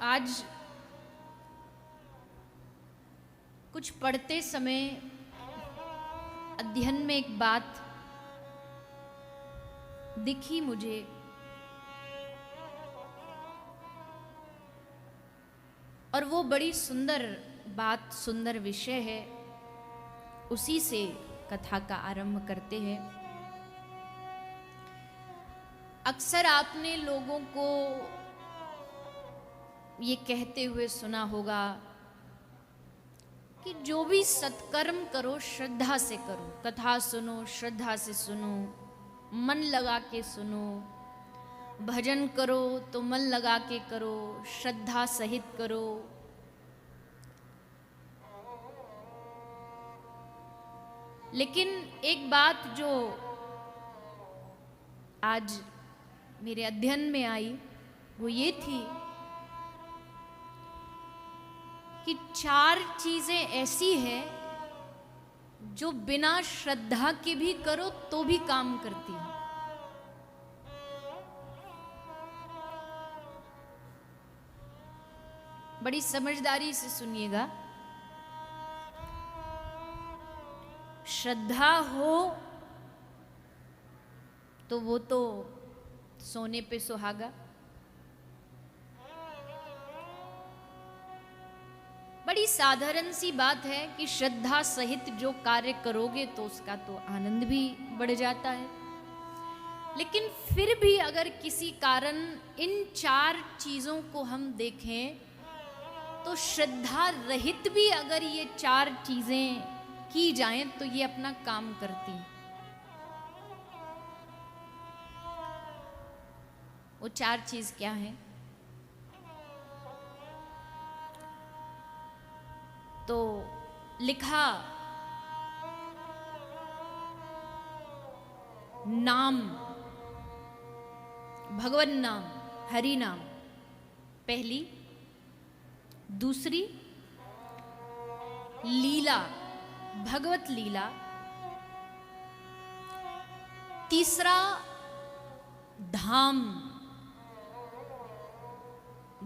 आज कुछ पढ़ते समय अध्ययन में एक बात दिखी मुझे, और वो बड़ी सुंदर बात, सुंदर विषय है। उसी से कथा का आरंभ करते हैं। अक्सर आपने लोगों को ये कहते हुए सुना होगा कि जो भी सत्कर्म करो श्रद्धा से करो। कथा सुनो श्रद्धा से सुनो, मन लगा के सुनो। भजन करो तो मन लगा के करो, श्रद्धा सहित करो। लेकिन एक बात जो आज मेरे अध्ययन में आई वो ये थी कि 4 चीजें ऐसी हैं जो बिना श्रद्धा के भी करो तो भी काम करती हैं। बड़ी समझदारी से सुनिएगा। श्रद्धा हो तो वो तो सोने पे सुहागा। बड़ी साधारण सी बात है कि श्रद्धा सहित जो कार्य करोगे तो उसका तो आनंद भी बढ़ जाता है। लेकिन फिर भी अगर किसी कारण इन 4 चीजों को हम देखें तो श्रद्धा रहित भी अगर ये 4 चीजें की जाएं तो ये अपना काम करती हैं। वो 4 चीज क्या हैं? तो लिखा नाम, भगवन नाम, हरि नाम पहली। दूसरी लीला, भगवत लीला। तीसरा धाम,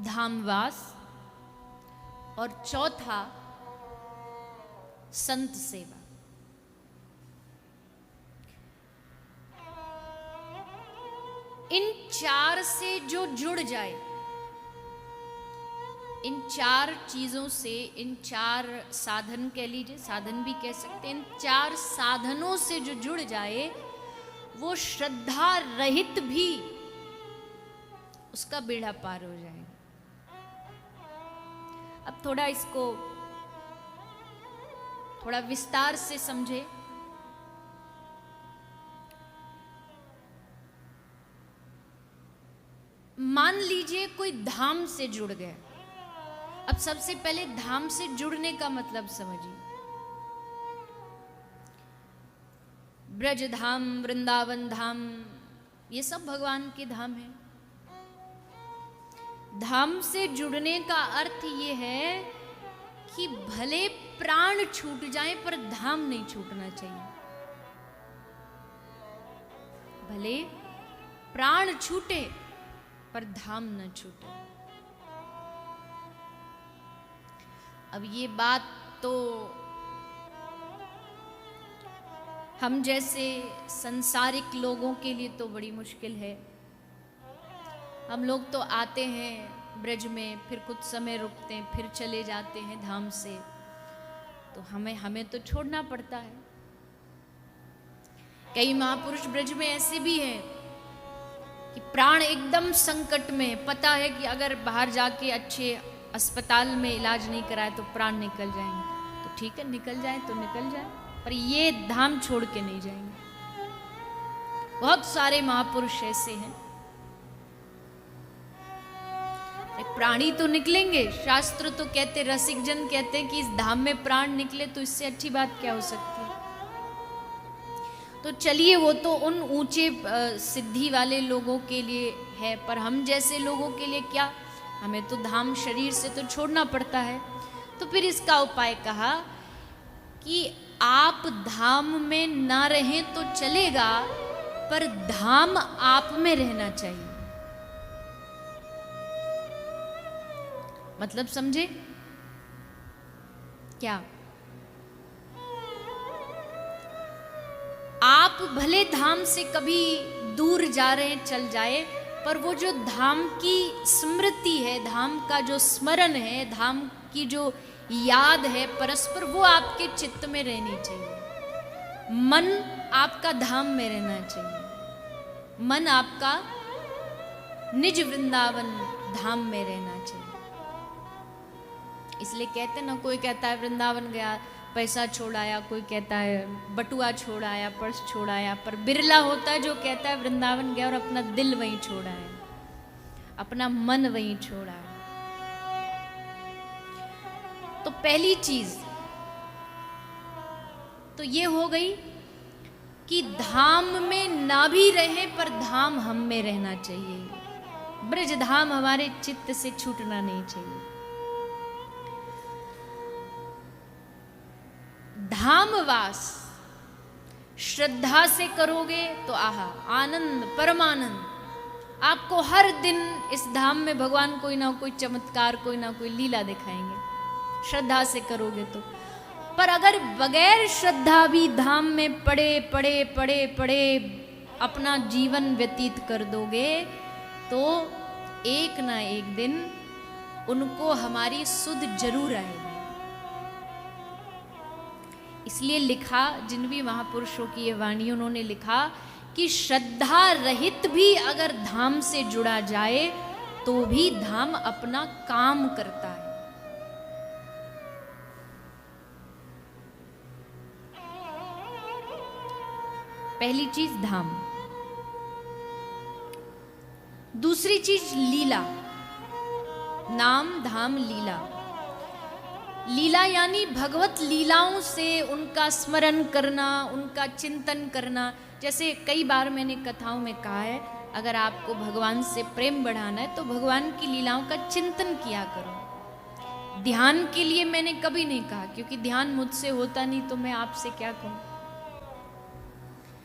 धामवास। और चौथा संत सेवा। इन 4 से जो जुड़ जाए, इन 4 चीजों से, इन 4 साधन कह लीजिए, साधन भी कह सकते हैं, इन 4 साधनों से जो जुड़ जाए वो श्रद्धा रहित भी उसका बेड़ा पार हो जाएगा। अब थोड़ा इसको थोड़ा विस्तार से समझे। मान लीजिए कोई धाम से जुड़ गया। अब सबसे पहले धाम से जुड़ने का मतलब समझिए। ब्रज धाम, वृंदावन धाम, ये सब भगवान के धाम हैं। धाम से जुड़ने का अर्थ ये है कि भले प्राण छूट जाए पर धाम नहीं छूटना चाहिए। भले प्राण छूटे पर धाम न छूटे। अब ये बात तो हम जैसे संसारिक लोगों के लिए तो बड़ी मुश्किल है। हम लोग तो आते हैं ब्रज में, फिर कुछ समय रुकते हैं, फिर चले जाते हैं धाम से, तो हमें तो छोड़ना पड़ता है। कई महापुरुष ब्रज में ऐसे भी हैं कि प्राण एकदम संकट में, पता है कि अगर बाहर जाके अच्छे अस्पताल में इलाज नहीं कराए तो प्राण निकल जाएंगे, तो ठीक है निकल जाए तो निकल जाए, पर ये धाम छोड़ के नहीं जाएंगे। बहुत सारे महापुरुष ऐसे हैं। प्राणी तो निकलेंगे, शास्त्र तो कहते, रसिक जन कहते हैं कि इस धाम में प्राण निकले तो इससे अच्छी बात क्या हो सकती है। तो चलिए वो तो उन ऊंचे सिद्धि वाले लोगों के लिए है, पर हम जैसे लोगों के लिए क्या? हमें तो धाम शरीर से तो छोड़ना पड़ता है। तो फिर इसका उपाय कहा कि आप धाम में ना रहें तो चलेगा, पर धाम आप में रहना चाहिए। मतलब समझे क्या? आप भले धाम से कभी दूर जा रहे हैं, चल जाए, पर वो जो धाम की स्मृति है, धाम का जो स्मरण है, धाम की जो याद है परस्पर, वो आपके चित्त में रहनी चाहिए। मन आपका धाम में रहना चाहिए, मन आपका निज वृंदावन धाम में रहना चाहिए। इसलिए कहते ना, कोई कहता है वृंदावन गया पैसा छोड़ आया, कोई कहता है बटुआ छोड़ आया, पर्स छोड़ आया, पर बिरला होता है जो कहता है वृंदावन गया और अपना दिल वहीं छोड़ आया, अपना मन वहीं छोड़ आया। तो पहली चीज तो ये हो गई कि धाम में ना भी रहे पर धाम हम में रहना चाहिए, ब्रज धाम हमारे चित्त से छूटना नहीं चाहिए। धामवास श्रद्धा से करोगे तो आहा आनंद, परमानंद। आपको हर दिन इस धाम में भगवान कोई ना कोई चमत्कार, कोई ना कोई लीला दिखाएंगे, श्रद्धा से करोगे तो। पर अगर बगैर श्रद्धा भी धाम में पड़े पड़े पड़े पड़े अपना जीवन व्यतीत कर दोगे तो एक ना एक दिन उनको हमारी सुध जरूर आएगी। इसलिए लिखा, जिन भी महापुरुषों की ये वाणी, उन्होंने लिखा कि श्रद्धा रहित भी अगर धाम से जुड़ा जाए तो भी धाम अपना काम करता है। पहली चीज धाम, दूसरी चीज लीला। नाम धाम लीला। लीला यानी भगवत लीलाओं से उनका स्मरण करना, उनका चिंतन करना। जैसे कई बार मैंने कथाओं में कहा है, अगर आपको भगवान से प्रेम बढ़ाना है तो भगवान की लीलाओं का चिंतन किया करो। ध्यान के लिए मैंने कभी नहीं कहा, क्योंकि ध्यान मुझसे होता नहीं तो मैं आपसे क्या कहूं।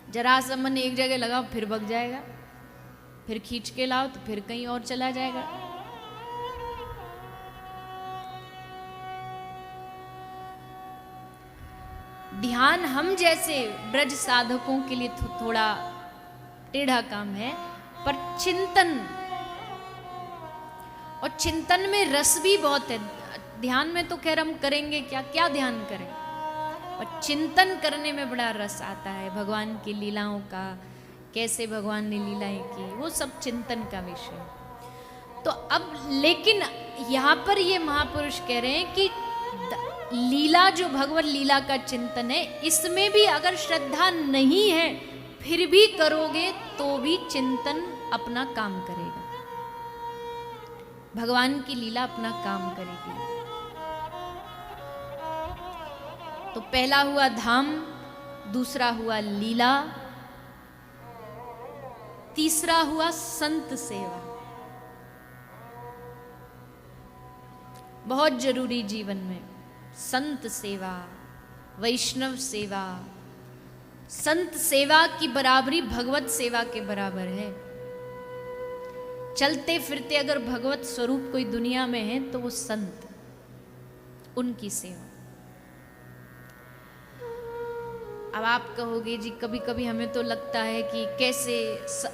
जरा सा मन एक जगह लगाओ फिर भग जाएगा, फिर खींच के लाओ तो फिर कहीं और चला जाएगा। ध्यान हम जैसे ब्रज साधकों के लिए थोड़ा टेढ़ा काम है, पर चिंतन, और चिंतन में रस भी बहुत है। ध्यान में तो खैर हम करेंगे क्या क्या ध्यान करें, और चिंतन करने में बड़ा रस आता है भगवान की लीलाओं का, कैसे भगवान ने लीलाएं की, वो सब चिंतन का विषय। तो अब लेकिन यहाँ पर ये महापुरुष कह रहे हैं कि लीला, जो भगवत लीला का चिंतन है, इसमें भी अगर श्रद्धा नहीं है फिर भी करोगे तो भी चिंतन अपना काम करेगा, भगवान की लीला अपना काम करेगी। तो पहला हुआ धाम, दूसरा हुआ लीला, तीसरा हुआ संत सेवा। बहुत जरूरी जीवन में संत सेवा, वैष्णव सेवा। संत सेवा की बराबरी भगवत सेवा के बराबर है। चलते फिरते अगर भगवत स्वरूप कोई दुनिया में है तो वो संत, उनकी सेवा। अब आप कहोगे जी कभी कभी हमें तो लगता है कि कैसे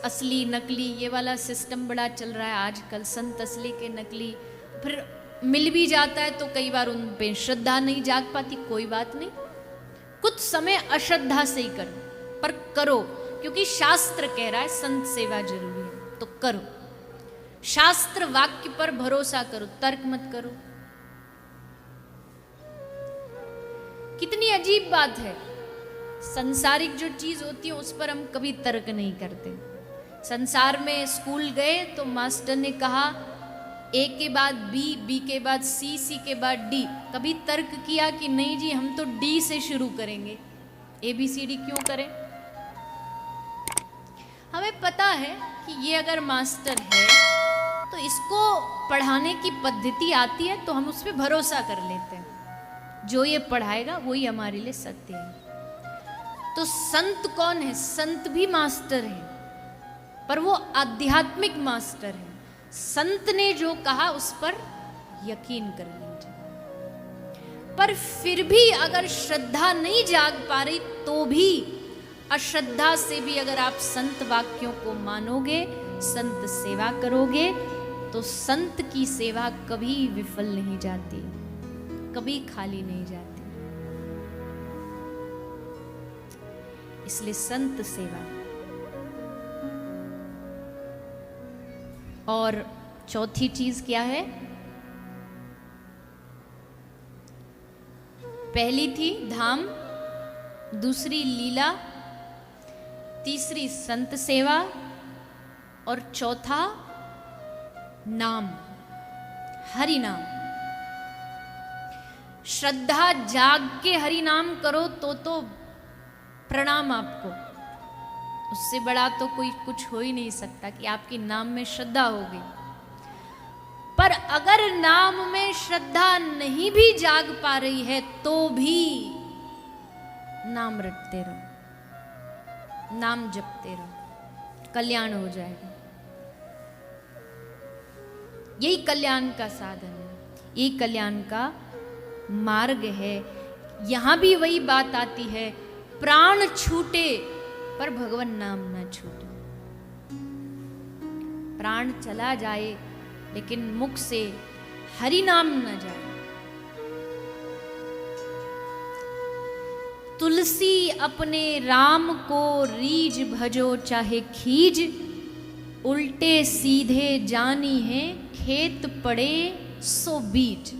असली नकली ये वाला सिस्टम बड़ा चल रहा है आजकल, संत असली के नकली, फिर मिल भी जाता है तो कई बार उन पे श्रद्धा नहीं जाग पाती। कोई बात नहीं, कुछ समय अश्रद्धा से ही करो, पर करो, क्योंकि शास्त्र कह रहा है संत सेवा जरूरी है, तो करो। शास्त्र वाक्य पर भरोसा करो, तर्क मत करो। कितनी अजीब बात है, संसारिक जो चीज होती है उस पर हम कभी तर्क नहीं करते। संसार में स्कूल गए तो मास्टर ने कहा ए के बाद बी, बी के बाद सी, सी के बाद डी। कभी तर्क किया कि नहीं जी हम तो डी से शुरू करेंगे, ABCD क्यों करें? हमें पता है कि ये अगर मास्टर है तो इसको पढ़ाने की पद्धति आती है, तो हम उस पर भरोसा कर लेते हैं, जो ये पढ़ाएगा वही हमारे लिए सत्य है। तो संत कौन है? संत भी मास्टर है, पर वो आध्यात्मिक मास्टर है। संत ने जो कहा उस पर यकीन कर लीजिए। पर फिर भी अगर श्रद्धा नहीं जाग पा रही, तो भी अश्रद्धा से भी अगर आप संत वाक्यों को मानोगे, संत सेवा करोगे, तो संत की सेवा कभी विफल नहीं जाती, कभी खाली नहीं जाती। इसलिए संत सेवा। और चौथी चीज क्या है? पहली थी धाम, दूसरी लीला, तीसरी संत सेवा, और चौथा नाम, हरि नाम। श्रद्धा जाग के हरि नाम करो तो प्रणाम आपको, उससे बड़ा तो कोई कुछ हो ही नहीं सकता कि आपके नाम में श्रद्धा होगी। पर अगर नाम में श्रद्धा नहीं भी जाग पा रही है, तो भी नाम रटते रहो, नाम जपते रहो, कल्याण हो जाएगा। यही कल्याण का साधन है, यही कल्याण का मार्ग है। यहां भी वही बात आती है, प्राण छूटे पर भगवान नाम ना छूटे। प्राण चला जाए लेकिन मुख से हरि नाम न जाए। तुलसी अपने राम को रीझ भजो चाहे खीज, उल्टे सीधे जानी है खेत पड़े सो बीज।